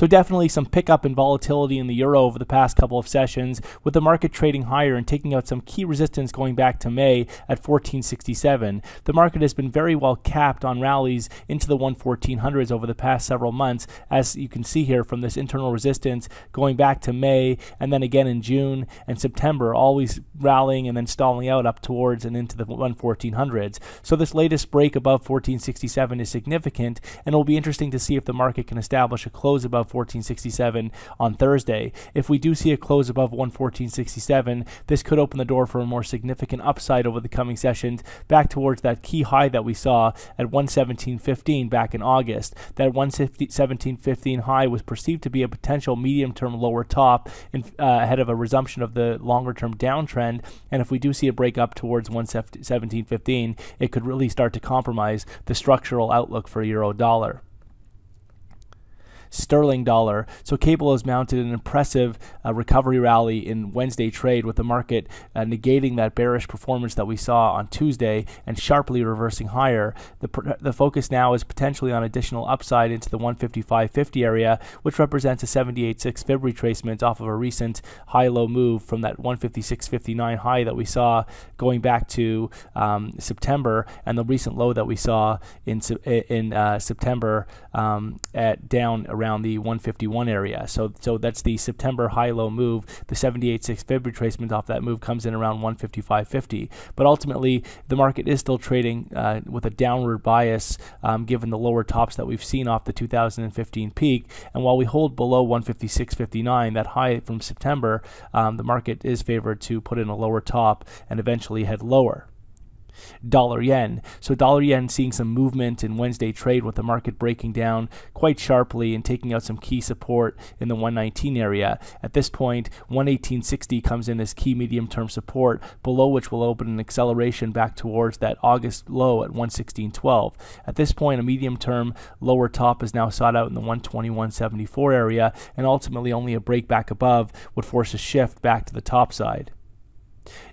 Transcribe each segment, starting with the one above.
So definitely some pickup in volatility in the euro over the past couple of sessions, with the market trading higher and taking out some key resistance going back to May at 1467. The market has been very well capped on rallies into the 11400s over the past several months, as you can see here from this internal resistance going back to May and then again in June and September, always rallying and then stalling out up towards and into the 11400s. So this latest break above 1467 is significant, and it will be interesting to see if the market can establish a close above 1467 on Thursday. If we do see a close above 11467, this could open the door for a more significant upside over the coming sessions back towards that key high that we saw at 117.15 back in August. That 117.15 high was perceived to be a potential medium-term lower top ahead of a resumption of the longer-term downtrend, and if we do see a break up towards 117.15, it could really start to compromise the structural outlook for euro dollar. Sterling dollar. So cable has mounted an impressive recovery rally in Wednesday trade, with the market negating that bearish performance that we saw on Tuesday and sharply reversing higher. The focus now is potentially on additional upside into the 155.50 area, which represents a 78.6 fib retracement off of a recent high-low move from that 156.59 high that we saw going back to September, and the recent low that we saw in September at down around the 151 area. So that's the September high-low move. The 78.6 fib retracement off that move comes in around 155.50. But ultimately, the market is still trading with a downward bias given the lower tops that we've seen off the 2015 peak. And while we hold below 156.59, that high from September, the market is favored to put in a lower top and eventually head lower. Dollar yen. So dollar yen seeing some movement in Wednesday trade, with the market breaking down quite sharply and taking out some key support in the 119 area. At this point, 118.60 comes in as key medium-term support, below which will open an acceleration back towards that August low at 116.12. At this point, a medium-term lower top is now sought out in the 121.74 area, and ultimately only a break back above would force a shift back to the top side.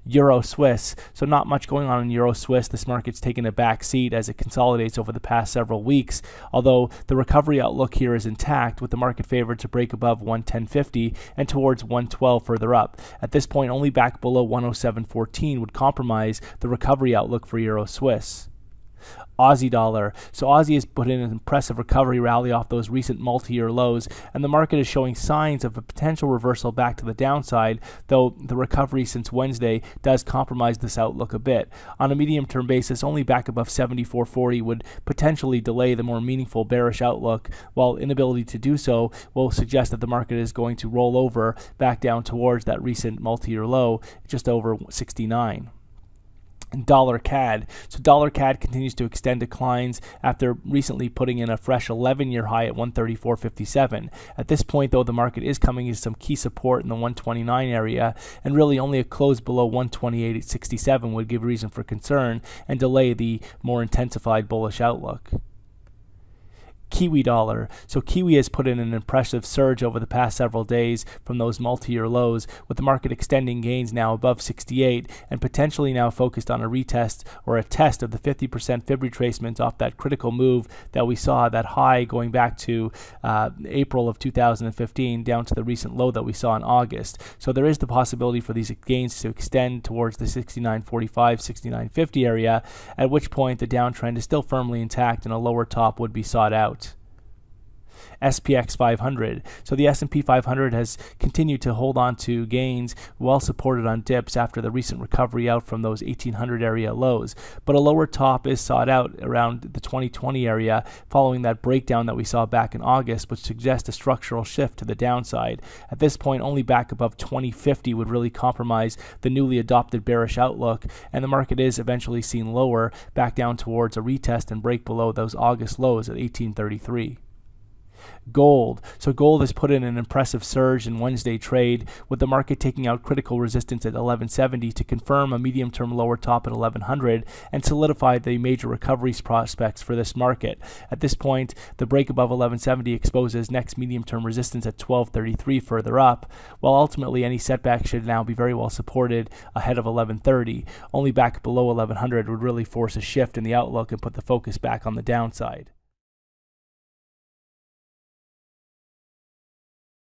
Euro Swiss. So not much going on in Euro Swiss. This market's taken a back seat as it consolidates over the past several weeks, although the recovery outlook here is intact, with the market favored to break above 110.50 and towards 112 further up. At this point, only back below 107.14 would compromise the recovery outlook for Euro Swiss. Aussie dollar. So Aussie has put in an impressive recovery rally off those recent multi-year lows, and the market is showing signs of a potential reversal back to the downside, though the recovery since Wednesday does compromise this outlook a bit. On a medium-term basis, only back above 74.40 would potentially delay the more meaningful bearish outlook, while inability to do so will suggest that the market is going to roll over back down towards that recent multi-year low, just over 69. Dollar CAD. So dollar CAD continues to extend declines after recently putting in a fresh 11-year high at 134.57. At this point, though, the market is coming into some key support in the 129 area, and really only a close below 128.67 would give reason for concern and delay the more intensified bullish outlook. Kiwi dollar. So Kiwi has put in an impressive surge over the past several days from those multi-year lows, with the market extending gains now above 68 and potentially now focused on a retest or a test of the 50% fib retracement off that critical move that we saw, that high going back to April of 2015 down to the recent low that we saw in August. So there is the possibility for these gains to extend towards the 69.45, 69.50 area, at which point the downtrend is still firmly intact and a lower top would be sought out. SPX 500. So the S&P 500 has continued to hold on to gains, well supported on dips after the recent recovery out from those 1800 area lows. But a lower top is sought out around the 2020 area following that breakdown that we saw back in August, which suggests a structural shift to the downside. At this point, only back above 2050 would really compromise the newly adopted bearish outlook, and the market is eventually seen lower, back down towards a retest and break below those August lows at 1833. Gold. So gold has put in an impressive surge in Wednesday trade, with the market taking out critical resistance at 1170 to confirm a medium-term lower top at 1100 and solidify the major recovery prospects for this market. At this point, the break above 1170 exposes next medium-term resistance at 1233 further up, while ultimately any setback should now be very well supported ahead of 1130. Only back below 1100 would really force a shift in the outlook and put the focus back on the downside.